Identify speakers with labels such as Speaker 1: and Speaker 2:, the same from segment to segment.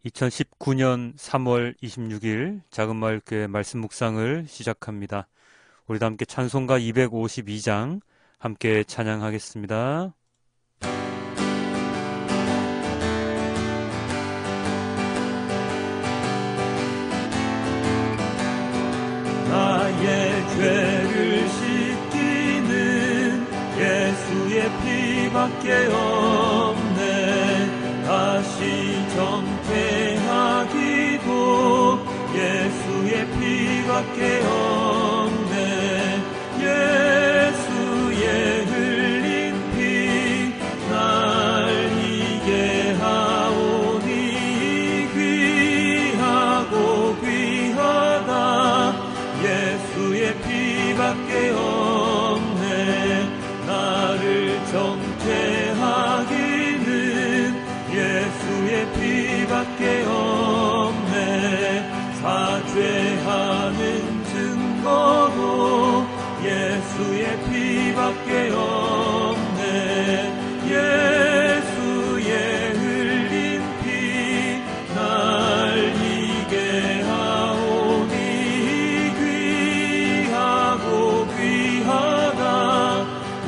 Speaker 1: 2019년 3월 26일 작은마을교회 말씀 묵상을 시작합니다. 우리도 함께 찬송가 252장 함께 찬양하겠습니다.
Speaker 2: 나의 죄를 씻기는 예수의 피밖에 없네. 다시 정죄하기도 예수의 피밖에 없네. 예수의 흘린 피 날 이게 하오니 귀하고 귀하다. 예수의 피밖에 없네. 나를 정죄하기는 예수의 피밖에 없네. 사죄하는 증거도 예수의 피밖에 없네. 예수의 흘린 피 날 이게 하오니 귀하고 귀하다.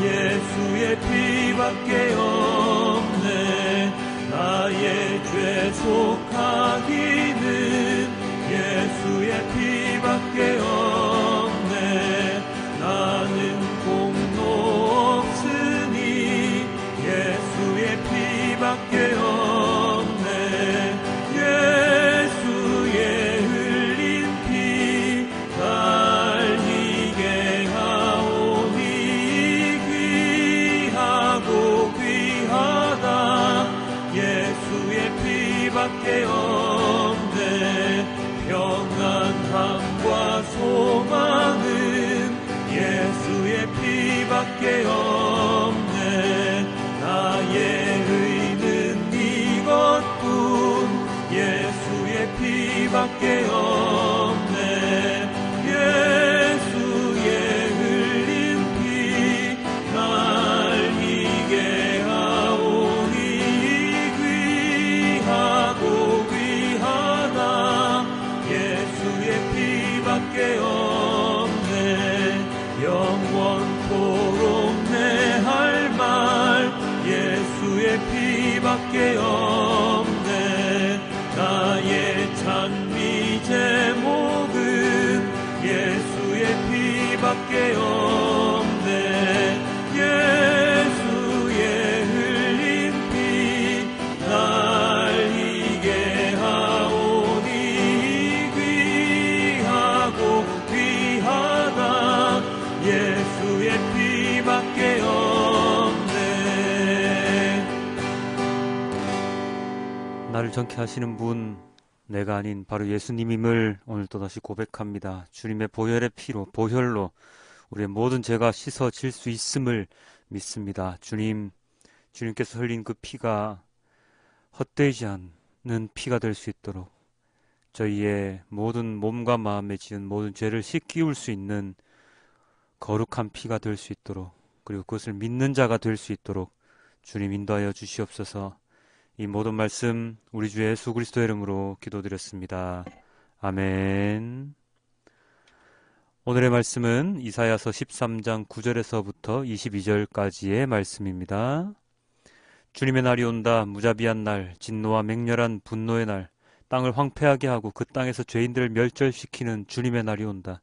Speaker 2: 예수의 피밖에 없네. 나의 죄 속하기는 예수의 피밖에 없네. 나는 공로 없으니 예수의 피밖에 없네. 예수의 흘린 피 날 이게 하오니 귀하고 귀하다. 예수의 피밖에 없네. 평안함과 소망은 예수의 피밖에 없네. 나의 의는 이것뿐 예수의 피밖에 없네. 예수의 흘린 피 날 이게 하오니 귀하고 귀하다. 예수의 피밖에 없네. 영원토록 내 할 말 예수의 피밖에 없네. 나의 찬미 제목은 예수의 피밖에 없네. 예수의 흘린 피 날 이게 하오니 귀하고 귀하다. 예수의 피밖에 없네.
Speaker 1: 나를 정케 하시는 분, 내가 아닌 바로 예수님임을 오늘 또다시 고백합니다. 주님의 보혈의 피로, 보혈로 우리의 모든 죄가 씻어질 수 있음을 믿습니다. 주님께서 흘린 그 피가 헛되지 않는 피가 될 수 있도록 저희의 모든 몸과 마음에 지은 모든 죄를 씻기울 수 있는 거룩한 피가 될 수 있도록, 그리고 그것을 믿는 자가 될 수 있도록 주님 인도하여 주시옵소서. 이 모든 말씀 우리 주 예수 그리스도의 이름으로 기도드렸습니다. 아멘. 오늘의 말씀은 이사야서 13장 9절에서부터 22절까지의 말씀입니다. 주님의 날이 온다. 무자비한 날, 진노와 맹렬한 분노의 날, 땅을 황폐하게 하고 그 땅에서 죄인들을 멸절시키는 주님의 날이 온다.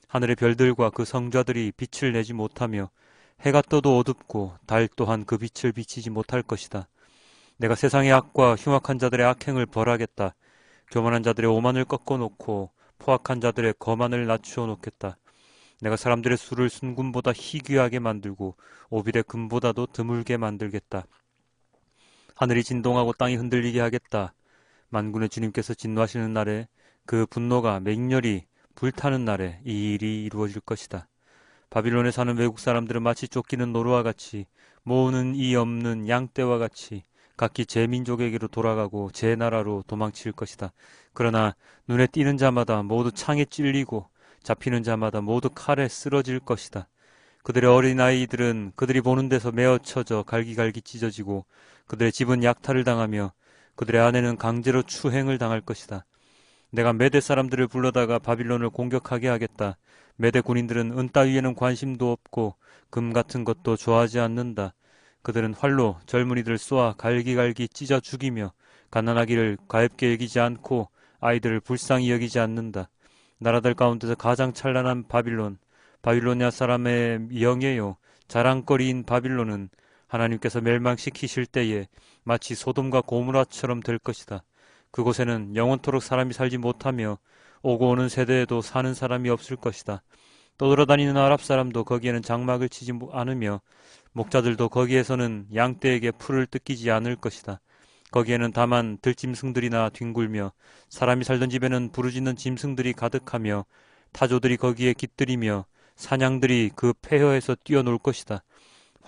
Speaker 1: 하늘의 별들과 그 성자들이 빛을 내지 못하며 해가 떠도 어둡고 달 또한 그 빛을 비치지 못할 것이다. 내가 세상의 악과 흉악한 자들의 악행을 벌하겠다. 교만한 자들의 오만을 꺾어놓고 포악한 자들의 거만을 낮추어 놓겠다. 내가 사람들의 수를 순금보다 희귀하게 만들고 오빌의 금보다도 드물게 만들겠다. 하늘이 진동하고 땅이 흔들리게 하겠다. 만군의 주님께서 진노하시는 날에, 그 분노가 맹렬히 불타는 날에 이 일이 이루어질 것이다. 바빌론에 사는 외국 사람들은 마치 쫓기는 노루와 같이, 모으는 이 없는 양떼와 같이 각기 제 민족에게로 돌아가고 제 나라로 도망칠 것이다. 그러나 눈에 띄는 자마다 모두 창에 찔리고 잡히는 자마다 모두 칼에 쓰러질 것이다. 그들의 어린아이들은 그들이 보는 데서 메어쳐져 갈기갈기 찢어지고 그들의 집은 약탈을 당하며 그들의 아내는 강제로 추행을 당할 것이다. 내가 메대 사람들을 불러다가 바빌론을 공격하게 하겠다. 메대 군인들은 은 따위에는 관심도 없고 금 같은 것도 좋아하지 않는다. 그들은 활로 젊은이들을 쏘아 갈기갈기 찢어 죽이며 가난하기를 가엾게 여기지 않고 아이들을 불쌍히 여기지 않는다. 나라들 가운데서 가장 찬란한 바빌론, 바빌로니아 사람의 영예요, 자랑거리인 바빌론은 하나님께서 멸망시키실 때에 마치 소돔과 고모라처럼 될 것이다. 그곳에는 영원토록 사람이 살지 못하며 오고 오는 세대에도 사는 사람이 없을 것이다. 떠돌아다니는 아랍 사람도 거기에는 장막을 치지 않으며 목자들도 거기에서는 양떼에게 풀을 뜯기지 않을 것이다. 거기에는 다만 들짐승들이나 뒹굴며 사람이 살던 집에는 부르짖는 짐승들이 가득하며 타조들이 거기에 깃들이며 사냥들이 그 폐허에서 뛰어놀 것이다.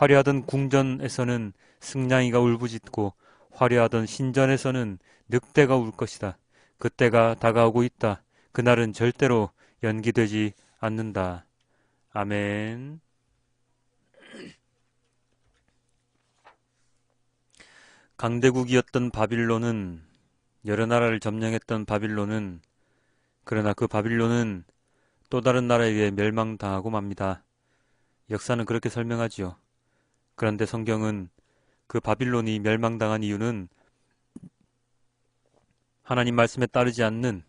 Speaker 1: 화려하던 궁전에서는 승냥이가 울부짖고 화려하던 신전에서는 늑대가 울 것이다. 그때가 다가오고 있다. 그날은 절대로 연기되지 않는다. 아멘. 강대국이었던 바빌론은, 여러 나라를 점령했던 바빌론은, 그러나 그 바빌론은 또 다른 나라에 의해 멸망당하고 맙니다. 역사는 그렇게 설명하지요. 그런데 성경은 그 바빌론이 멸망당한 이유는 하나님 말씀에 따르지 않는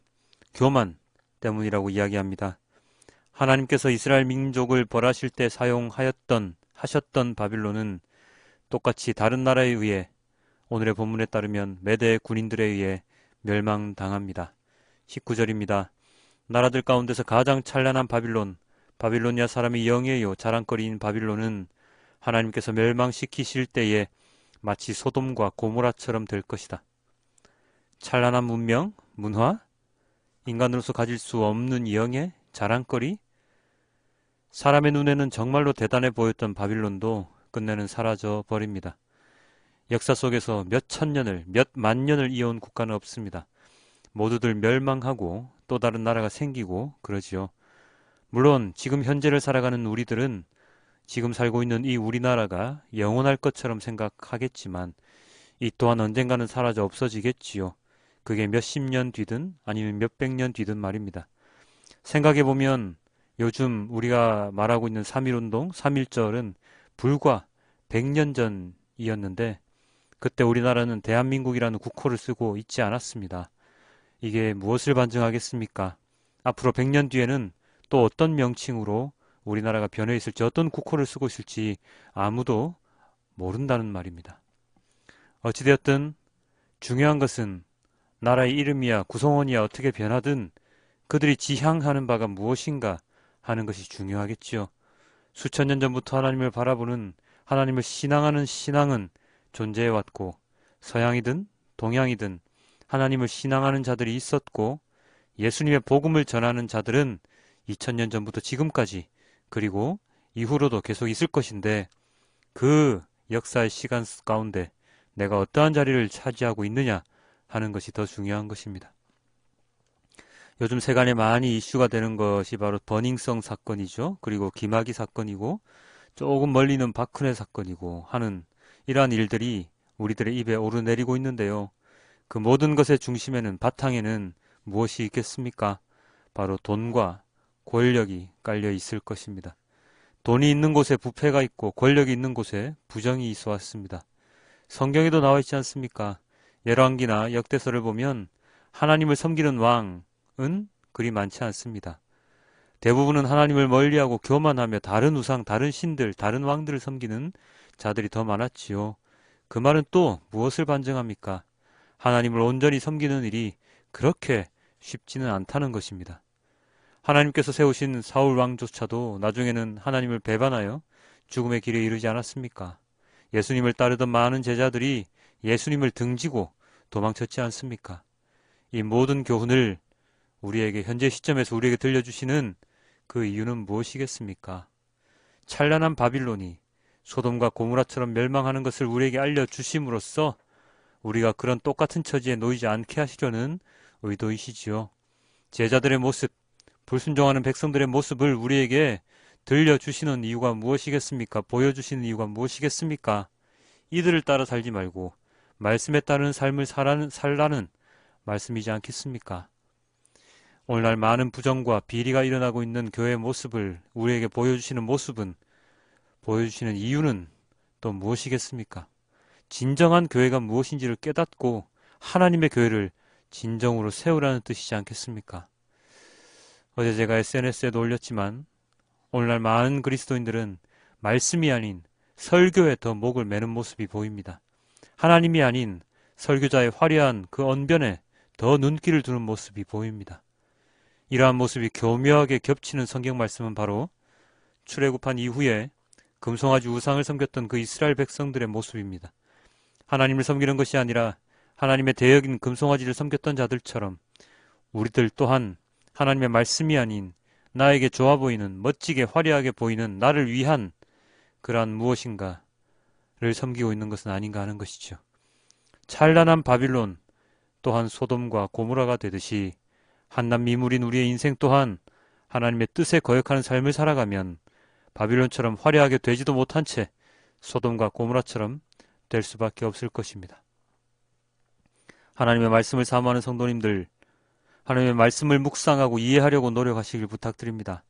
Speaker 1: 교만 때문이라고 이야기합니다. 하나님께서 이스라엘 민족을 벌하실 때 하셨던 바빌론은 똑같이 다른 나라에 의해, 오늘의 본문에 따르면 메대 군인들에 의해 멸망당합니다. 19절입니다. 나라들 가운데서 가장 찬란한 바빌론, 바빌로니아 사람의 영예요 자랑거리인 바빌론은 하나님께서 멸망시키실 때에 마치 소돔과 고모라처럼 될 것이다. 찬란한 문명, 문화, 인간으로서 가질 수 없는 영예, 자랑거리, 사람의 눈에는 정말로 대단해 보였던 바빌론도 끝내는 사라져 버립니다. 역사 속에서 몇 천년을, 몇 만년을 이어온 국가는 없습니다. 모두들 멸망하고 또 다른 나라가 생기고 그러지요. 물론 지금 현재를 살아가는 우리들은 지금 살고 있는 이 우리나라가 영원할 것처럼 생각하겠지만 이 또한 언젠가는 사라져 없어지겠지요. 그게 몇십 년 뒤든 아니면 몇백 년 뒤든 말입니다. 생각해보면 요즘 우리가 말하고 있는 3.1운동, 3.1절은 불과 100년 전이었는데 그때 우리나라는 대한민국이라는 국호를 쓰고 있지 않았습니다. 이게 무엇을 반증하겠습니까? 앞으로 100년 뒤에는 또 어떤 명칭으로 우리나라가 변해 있을지, 어떤 국호를 쓰고 있을지 아무도 모른다는 말입니다. 어찌되었든 중요한 것은 나라의 이름이야 구성원이야 어떻게 변하든 그들이 지향하는 바가 무엇인가 하는 것이 중요하겠지요. 수천 년 전부터 하나님을 바라보는, 하나님을 신앙하는 신앙은 존재해왔고 서양이든 동양이든 하나님을 신앙하는 자들이 있었고 예수님의 복음을 전하는 자들은 2000년 전부터 지금까지 그리고 이후로도 계속 있을 것인데 그 역사의 시간 가운데 내가 어떠한 자리를 차지하고 있느냐 하는 것이 더 중요한 것입니다. 요즘 세간에 많이 이슈가 되는 것이 바로 버닝썬 사건이죠. 그리고 김학의 사건이고 조금 멀리는 박근혜 사건이고 하는 이러한 일들이 우리들의 입에 오르내리고 있는데요. 그 모든 것의 중심에는, 바탕에는 무엇이 있겠습니까? 바로 돈과 권력이 깔려 있을 것입니다. 돈이 있는 곳에 부패가 있고 권력이 있는 곳에 부정이 있어 왔습니다. 성경에도 나와 있지 않습니까? 열왕기나 역대서를 보면 하나님을 섬기는 왕은 그리 많지 않습니다. 대부분은 하나님을 멀리하고 교만하며 다른 우상, 다른 신들, 다른 왕들을 섬기는 자들이 더 많았지요. 그 말은 또 무엇을 반증합니까? 하나님을 온전히 섬기는 일이 그렇게 쉽지는 않다는 것입니다. 하나님께서 세우신 사울 왕조차도 나중에는 하나님을 배반하여 죽음의 길에 이르지 않았습니까? 예수님을 따르던 많은 제자들이 예수님을 등지고 도망쳤지 않습니까? 이 모든 교훈을 우리에게 현재 시점에서 우리에게 들려주시는 그 이유는 무엇이겠습니까? 찬란한 바빌론이 소돔과 고모라처럼 멸망하는 것을 우리에게 알려주심으로써 우리가 그런 똑같은 처지에 놓이지 않게 하시려는 의도이시지요. 제자들의 모습, 불순종하는 백성들의 모습을 우리에게 들려주시는 이유가 무엇이겠습니까? 보여주시는 이유가 무엇이겠습니까? 이들을 따라 살지 말고 말씀에 따르는 삶을 살라는 말씀이지 않겠습니까? 오늘날 많은 부정과 비리가 일어나고 있는 교회의 모습을 우리에게 보여주시는 보여주시는 이유는 또 무엇이겠습니까? 진정한 교회가 무엇인지를 깨닫고 하나님의 교회를 진정으로 세우라는 뜻이지 않겠습니까? 어제 제가 SNS에도 올렸지만 오늘날 많은 그리스도인들은 말씀이 아닌 설교에 더 목을 매는 모습이 보입니다. 하나님이 아닌 설교자의 화려한 그 언변에 더 눈길을 두는 모습이 보입니다. 이러한 모습이 교묘하게 겹치는 성경 말씀은 바로 출애굽한 이후에 금송아지 우상을 섬겼던 그 이스라엘 백성들의 모습입니다. 하나님을 섬기는 것이 아니라 하나님의 대역인 금송아지를 섬겼던 자들처럼 우리들 또한 하나님의 말씀이 아닌 나에게 좋아 보이는, 멋지게 화려하게 보이는 나를 위한 그러한 무엇인가를 섬기고 있는 것은 아닌가 하는 것이죠. 찬란한 바빌론 또한 소돔과 고모라가 되듯이 한낱 미물인 우리의 인생 또한 하나님의 뜻에 거역하는 삶을 살아가면 바빌론처럼 화려하게 되지도 못한 채 소돔과 고모라처럼 될 수밖에 없을 것입니다. 하나님의 말씀을 사모하는 성도님들, 하나님의 말씀을 묵상하고 이해하려고 노력하시길 부탁드립니다.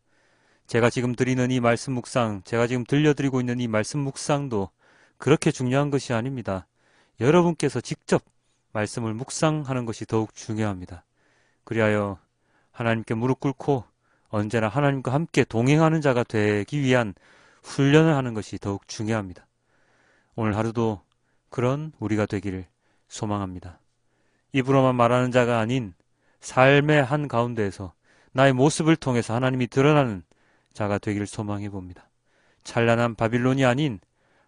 Speaker 1: 제가 지금 드리는 이 말씀 묵상, 제가 지금 들려드리고 있는 이 말씀 묵상도 그렇게 중요한 것이 아닙니다. 여러분께서 직접 말씀을 묵상하는 것이 더욱 중요합니다. 그리하여 하나님께 무릎 꿇고 언제나 하나님과 함께 동행하는 자가 되기 위한 훈련을 하는 것이 더욱 중요합니다. 오늘 하루도 그런 우리가 되기를 소망합니다. 입으로만 말하는 자가 아닌 삶의 한가운데에서 나의 모습을 통해서 하나님이 드러나는 자가 되기를 소망해 봅니다. 찬란한 바빌론이 아닌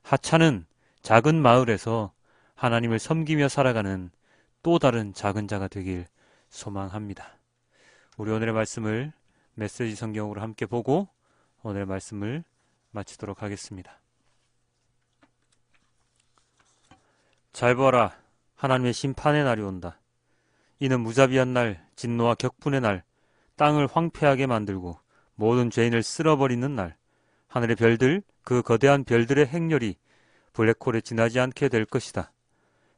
Speaker 1: 하찮은 작은 마을에서 하나님을 섬기며 살아가는 또 다른 작은 자가 되길 소망합니다. 우리 오늘의 말씀을 메시지 성경으로 함께 보고 오늘의 말씀을 마치도록 하겠습니다. 잘 보아라. 하나님의 심판의 날이 온다. 이는 무자비한 날, 진노와 격분의 날, 땅을 황폐하게 만들고 모든 죄인을 쓸어버리는 날, 하늘의 별들, 그 거대한 별들의 행렬이 블랙홀에 지나지 않게 될 것이다.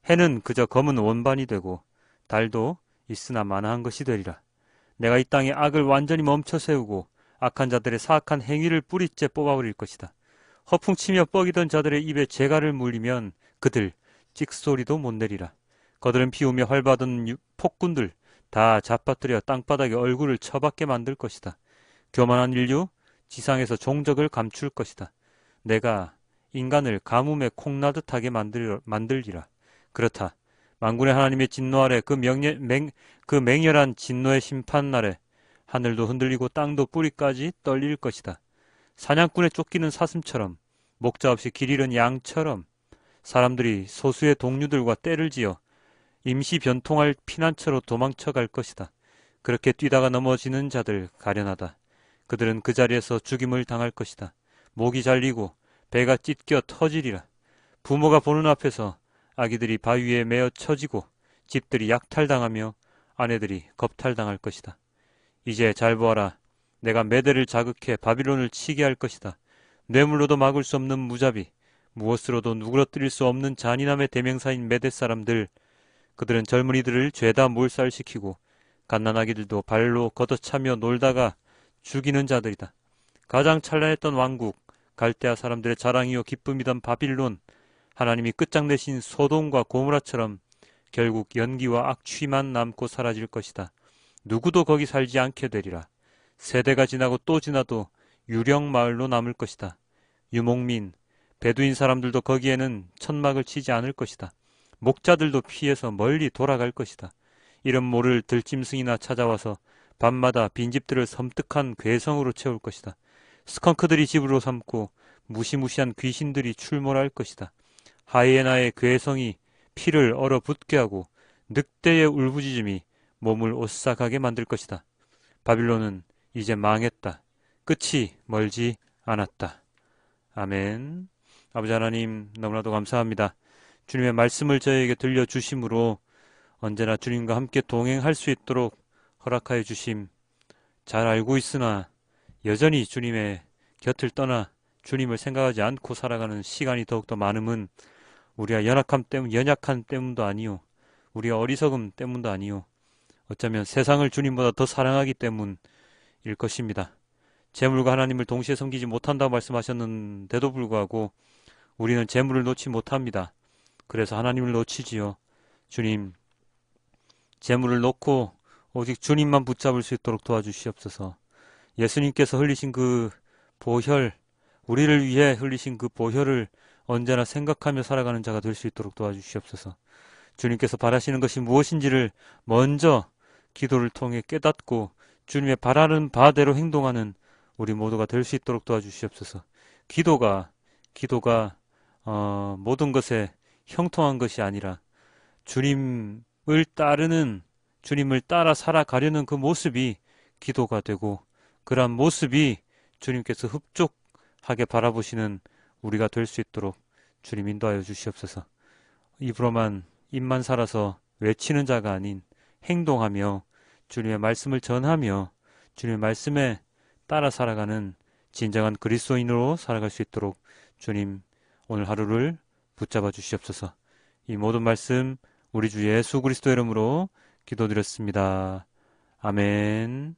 Speaker 1: 해는 그저 검은 원반이 되고 달도 있으나 마나한 것이 되리라. 내가 이 땅에 악을 완전히 멈춰 세우고 악한 자들의 사악한 행위를 뿌리째 뽑아버릴 것이다. 허풍치며 뻐기던 자들의 입에 재갈을 물리면 그들 찍소리도 못 내리라. 거들은 피우며 활받은 폭군들 다 잡아뜨려 땅바닥에 얼굴을 처박게 만들 것이다. 교만한 인류 지상에서 종적을 감출 것이다. 내가 인간을 가뭄에 콩나듯하게 만들리라. 그렇다. 만군의 하나님의 진노 아래 그 맹렬한 진노의 심판 날에 하늘도 흔들리고 땅도 뿌리까지 떨릴 것이다. 사냥꾼의 쫓기는 사슴처럼 목자 없이 길 잃은 양처럼 사람들이 소수의 동료들과 떼를 지어 임시 변통할 피난처로 도망쳐 갈 것이다. 그렇게 뛰다가 넘어지는 자들 가련하다. 그들은 그 자리에서 죽임을 당할 것이다. 목이 잘리고 배가 찢겨 터지리라. 부모가 보는 앞에서 아기들이 바위에 매어 쳐지고 집들이 약탈당하며 아내들이 겁탈당할 것이다. 이제 잘 보아라. 내가 메대를 자극해 바빌론을 치게 할 것이다. 뇌물로도 막을 수 없는 무자비, 무엇으로도 누그러뜨릴 수 없는 잔인함의 대명사인 메대 사람들, 그들은 젊은이들을 죄다 몰살시키고 갓난아기들도 발로 걷어차며 놀다가 죽이는 자들이다. 가장 찬란했던 왕국, 갈대아 사람들의 자랑이요 기쁨이던 바빌론, 하나님이 끝장내신 소돔과 고모라처럼 결국 연기와 악취만 남고 사라질 것이다. 누구도 거기 살지 않게 되리라. 세대가 지나고 또 지나도 유령 마을로 남을 것이다. 유목민, 베두인 사람들도 거기에는 천막을 치지 않을 것이다. 목자들도 피해서 멀리 돌아갈 것이다. 이름 모를 들짐승이나 찾아와서 밤마다 빈집들을 섬뜩한 괴성으로 채울 것이다. 스컹크들이 집으로 삼고 무시무시한 귀신들이 출몰할 것이다. 하이에나의 괴성이 피를 얼어붙게 하고 늑대의 울부짖음이 몸을 오싹하게 만들 것이다. 바빌론은 이제 망했다. 끝이 멀지 않았다. 아멘. 아버지 하나님, 너무나도 감사합니다. 주님의 말씀을 저에게 들려주심으로 언제나 주님과 함께 동행할 수 있도록 허락하여 주심. 잘 알고 있으나 여전히 주님의 곁을 떠나 주님을 생각하지 않고 살아가는 시간이 더욱더 많음은 우리가 연약함 때문도 아니요. 우리가 어리석음 때문도 아니요. 어쩌면 세상을 주님보다 더 사랑하기 때문일 것입니다. 재물과 하나님을 동시에 섬기지 못한다고 말씀하셨는데도 불구하고 우리는 재물을 놓지 못합니다. 그래서 하나님을 놓치지요. 주님, 재물을 놓고 오직 주님만 붙잡을 수 있도록 도와주시옵소서. 예수님께서 흘리신 그 보혈, 우리를 위해 흘리신 그 보혈을 언제나 생각하며 살아가는 자가 될 수 있도록 도와주시옵소서. 주님께서 바라시는 것이 무엇인지를 먼저 기도를 통해 깨닫고 주님의 바라는 바대로 행동하는 우리 모두가 될 수 있도록 도와주시옵소서. 기도가 모든 것에 형통한 것이 아니라 주님을 따라 살아가려는 그 모습이 기도가 되고 그러한 모습이 주님께서 흡족하게 바라보시는 우리가 될 수 있도록 주님 인도하여 주시옵소서. 입만 살아서 외치는 자가 아닌 행동하며 주님의 말씀을 전하며 주님의 말씀에 따라 살아가는 진정한 그리스도인으로 살아갈 수 있도록 주님 오늘 하루를 붙잡아 주시옵소서. 이 모든 말씀 우리 주 예수 그리스도 이름으로 기도드렸습니다. 아멘.